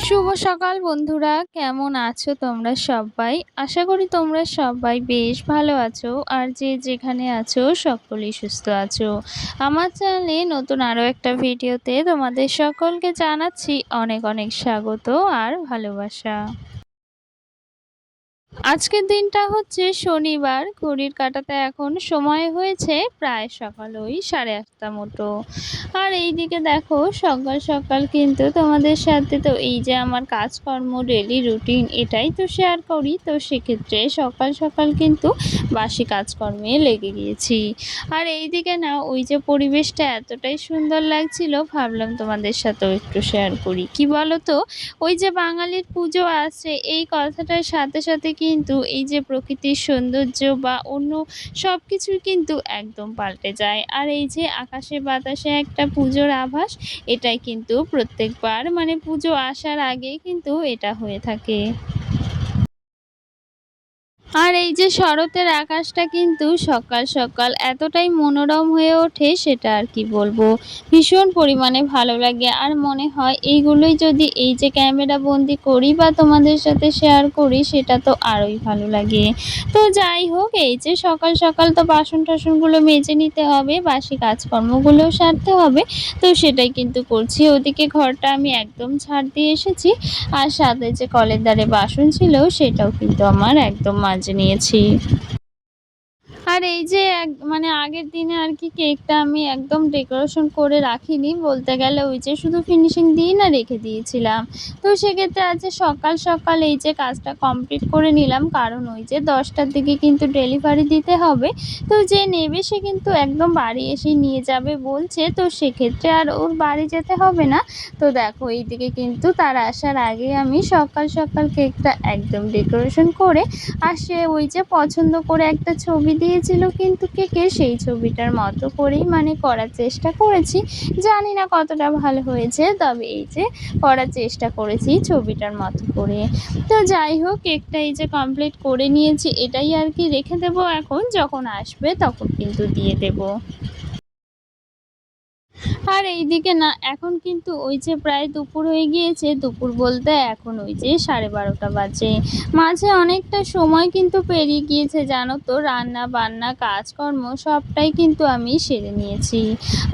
শুভ সকাল বন্ধুরা, কেমন আছো তোমরা সবাই? আশা করি তোমরা সবাই বেশ ভালো আছো আর যে যেখানে আছো সকলেই সুস্থ আছো। আমার চ্যানেলে নতুন আরও একটা ভিডিওতে তোমাদের সকলকে জানাচ্ছি অনেক অনেক স্বাগত আর ভালোবাসা। আজকের দিনটা হচ্ছে শনিবার, ঘড়ির কাঁটাতে এখন সময় হয়েছে প্রায় সকাল ওই 8:30 মতো। আর এইদিকে দেখো সকাল সকাল কিন্তু তোমাদের সাথে তো এই যে আমার কাজকর্ম ডেলি রুটিন এটাই তো শেয়ার করি, তো সেক্ষেত্রে সকাল সকাল কিন্তু বাসি কাজকর্মে লেগে গিয়েছি। আর এইদিকে না ওই যে পরিবেশটা এতটাই সুন্দর লাগছিল, ভাবলাম তোমাদের সাথেও একটু শেয়ার করি। কি বলো তো, ওই যে বাঙালির পুজো আছে এই কথাটার সাথে সাথে কিন্তু এই যে প্রকৃতির সৌন্দর্য বা অন্য সব কিছুই কিন্তু একদম পাল্টে যায়। আর এই যে আকাশে বাতাসে একটা পুজোর আভাস, এটাই কিন্তু প্রত্যেকবার মানে পুজো আসার আগে কিন্তু এটা হয়ে থাকে। আর এই যে শরতের আকাশটা কিন্তু সকাল সকাল এতটাই মনোরম হয়ে ওঠে, সেটা আর কি বলবো। ভীষণ পরিমাণে ভালো লাগে আর মনে হয় এইগুলোই যদি এই যে ক্যামেরা বন্দি করি বা তোমাদের সাথে শেয়ার করি সেটা তো আরোই ভালো লাগে। তো যাই হোক, এই যে সকাল সকাল তো বাসন টাসনগুলো মেজে নিতে হবে, বাসি কাজকর্মগুলোও সারতে হবে, তো সেটাই কিন্তু করছি। ওদিকে ঘরটা আমি একদম ঝাড় দিয়ে এসেছি আর সাথে যে কলের ধারে বাসন ছিল সেটাও কিন্তু আমার একদম মাজে নিয়েছি। আর এই যে মানে আগের দিনে আর কি কেকটা আমি একদম ডেকোরেশন করে রাখিনি, বলতে গেলে ওই যে শুধু ফিনিশিং দিয়ে না রেখে দিয়েছিলাম। তো সেক্ষেত্রে আজ যে সকাল সকাল এই যে কাজটা কমপ্লিট করে নিলাম, কারণ ওই যে 10টার দিকে কিন্তু ডেলিভারি দিতে হবে। তো যে নেবে সে কিন্তু একদম বাড়ি এসেই নিয়ে যাবে বলছে, তো সেক্ষেত্রে আর ওর বাড়ি যেতে হবে না। তো দেখো এইদিকে কিন্তু তার আসার আগে আমি সকাল সকাল কেকটা একদম ডেকোরেশন করে আর সে ওই যে পছন্দ করে একটা ছবি দিয়েছিল কিন্তু কেকের, সেই ছবিটার মতো করেই মানে করার চেষ্টা করেছি। জানি না কতটা ভালো হয়েছে, তবে এই যে করার চেষ্টা করেছি ছবিটার মতো করে। তো যাই হোক, কেকটা এই যে কমপ্লিট করে নিয়েছি, এটাই আর কি রেখে দেবো, এখন যখন আসবে তখন কিন্তু দিয়ে দেবো। আর এইদিকে না এখন কিন্তু ওই যে প্রায় দুপুর হয়ে গিয়েছে, দুপুর বলতে এখন ওই যে 12:30 বাজে। মাঝে অনেকটা সময় কিন্তু পেরিয়ে গিয়েছে জানো তো, রান্না বান্না কাজকর্ম সবটাই কিন্তু আমি সেরে নিয়েছি।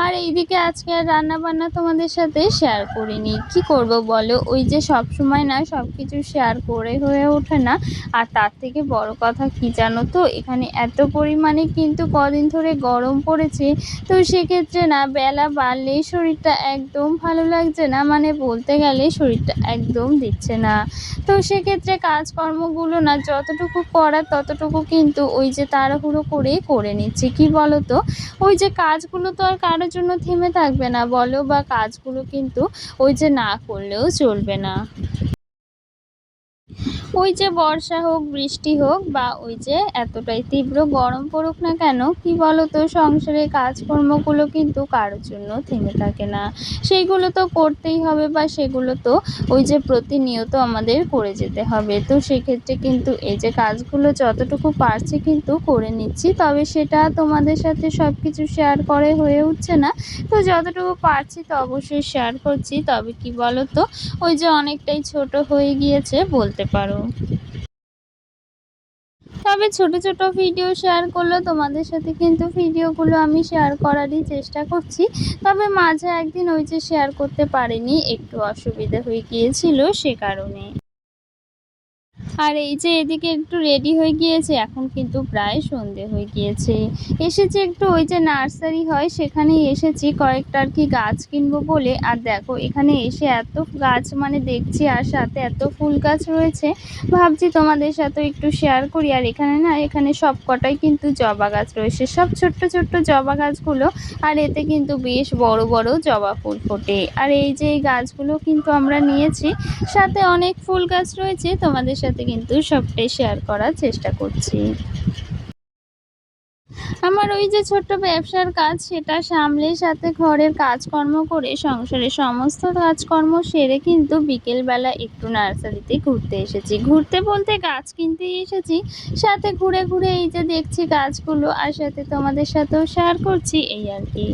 আর এইদিকে আজকে আর রান্না বান্না তোমাদের সাথে শেয়ার করিনি, কি করব বলো, ওই যে সব সময় না সব কিছু শেয়ার করে হয়ে ওঠে না। আর তার থেকে বড় কথা কি জানো তো, এখানে এত পরিমাণে কিন্তু কদিন ধরে গরম পড়েছে, তো সেক্ষেত্রে না বেলা বাড়লেই শরীরটা একদম ভালো লাগছে না, মানে বলতে গেলে শরীরটা একদম দিচ্ছে না। তো সেক্ষেত্রে কাজকর্মগুলো না যতটুকু করার ততটুকু কিন্তু ওই যে তাড়াহুড়ো করেই করে নিচ্ছি। কি বলো তো, ওই যে কাজগুলো তো আর কারোর জন্য থেমে থাকবে না বলো, বা কাজগুলো কিন্তু ওই যে না করলেও চলবে না। ওই যে বর্ষা হোক বৃষ্টি হোক বা ওই যে এতটাই তীব্র গরম পড়ুক না কেন, কি বলতো সংসারের কাজকর্মগুলো কিন্তু কারোর জন্য থেমে থাকে না। সেইগুলো তো করতেই হবে বা সেগুলো তো ওই যে প্রতিনিয়ত আমাদের করে যেতে হবে। তো সেক্ষেত্রে কিন্তু এই যে কাজগুলো যতটুকু পারছি কিন্তু করে নিচ্ছি, তবে সেটা তোমাদের সাথে সব কিছু শেয়ার করে হয়ে উঠছে না। তো যতটুকু পারছি তো অবশ্যই শেয়ার করছি, তবে কি বলতো ওই যে অনেকটাই ছোট হয়ে গিয়েছে বলতে পারো। তবে ছোট ছোট ভিডিও শেয়ার করলেও তোমাদের সাথে কিন্তু ভিডিওগুলো আমি শেয়ার করারই চেষ্টা করছি। তবে মাঝে একদিন ওই যে শেয়ার করতে পারিনি, একটু অসুবিধা হয়ে গিয়েছিল সে কারণে। আর এই যে এদিকে একটু রেডি হয়ে গিয়েছে, এখন কিন্তু প্রায় সন্ধে হয়ে গিয়েছে। এসেছি একটু ওই যে নার্সারি হয় সেখানেই এসেছি কয়েকটা আর কি গাছ কিনবো বলে। আর দেখো এখানে এসে এত গাছ মানে দেখছি আর সাথে এত ফুল গাছ রয়েছে, ভাবছি তোমাদের সাথে একটু শেয়ার করি। আর এখানে না এখানে সব কটাই কিন্তু জবা গাছ রয়েছে, সব ছোট্ট ছোট্ট জবা গাছগুলো, আর এতে কিন্তু বেশ বড় বড় জবা ফুল ফোটে। আর এই যে এই গাছগুলো কিন্তু আমরা নিয়েছি, সাথে অনেক ফুল গাছ রয়েছে, তোমাদের সাথে কিন্তু সবটাই শেয়ার করার চেষ্টা করছি। আমার ওই যে ছোট্ট ব্যবসার কাজ সেটা সামলে সাথে ঘরের কাজকর্ম করে সংসারের সমস্ত কাজকর্ম সেরে কিন্তু বিকেলবেলা একটু নার্সারিতে ঘুরতে এসেছি। ঘুরতে বলতে গাছ কিনতেই এসেছি, সাথে ঘুরে ঘুরে এই যে দেখছি গাছগুলো আর সাথে তোমাদের সাথেও শেয়ার করছি, এই আর কি।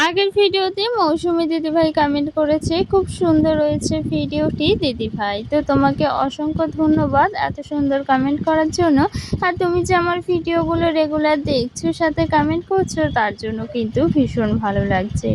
আগের ভিডিওতে মৌসুমী দিদিভাই কমেন্ট করেছে, খুব সুন্দর হয়েছে ভিডিওটি দিদিভাই। তো তোমাকে অসংখ্য ধন্যবাদ এত সুন্দর কমেন্ট করার জন্য। আর তুমি যে আমার ভিডিওগুলো রেগুলার দেখছো, সাথে কমেন্ট করছো, তার জন্য কিন্তু ভীষণ ভালো লাগছে।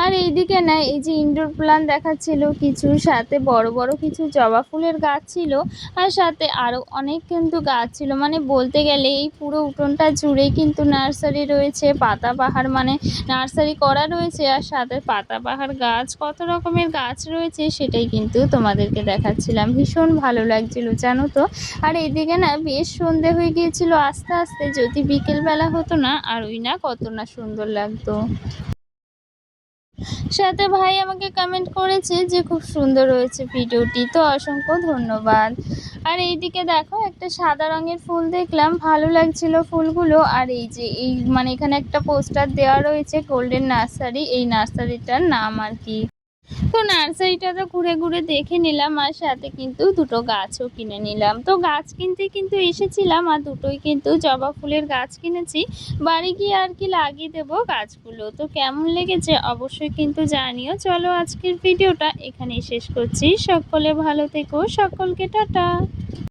আর এইদিকে না এই যে ইনডোর প্ল্যান্ট দেখাচ্ছিল কিছু, সাথে বড় বড় কিছু জবা ফুলের গাছ ছিল, আর সাথে আরও অনেক কিন্তু গাছ ছিল। মানে বলতে গেলে এই পুরো উঠোনটা জুড়েই কিন্তু নার্সারি রয়েছে, পাতাবাহার মানে নার্সারি করা রয়েছে, আর সাথে পাতাবাহার গাছ, কত রকমের গাছ রয়েছে সেটাই কিন্তু তোমাদেরকে দেখাচ্ছিলাম। ভীষণ ভালো লাগছিল জানো তো। আর এইদিকে না বেশ সন্ধে হয়ে গিয়েছিল আস্তে আস্তে, যদি বিকেলবেলা হতো না আরোই না কত না সুন্দর লাগতো। সাথে ভাই আমাকে কমেন্ট করেছে যে খুব সুন্দর হয়েছে ভিডিওটি, তো অসংখ্য ধন্যবাদ। আর এইদিকে দেখো একটা সাদা রঙের ফুল দেখলাম, ভালো লাগছিল ফুলগুলো। আর এই যে এই মানে এখানে একটা পোস্টার দেওয়া রয়েছে গোল্ডেন নার্সারি, এই নার্সারিটার নাম আর কি। তো নার্সারিটা তো ঘুরে ঘুরে দেখে নিলাম, আর সাথে কিন্তু দুটো গাছও কিনে নিলাম। তো গাছ কিনতে কিন্তু এসেছিলাম, আর দুটোই কিন্তু জবা ফুলের গাছ কিনেছি। বাড়ি গিয়ে আর কি লাগিয়ে দেবো গাছগুলো। তো কেমন লেগেছে অবশ্যই কিন্তু জানিও। চলো আজকের ভিডিওটা এখানেই শেষ করছি। সকলে ভালো থেকো, সকলকে টাটা।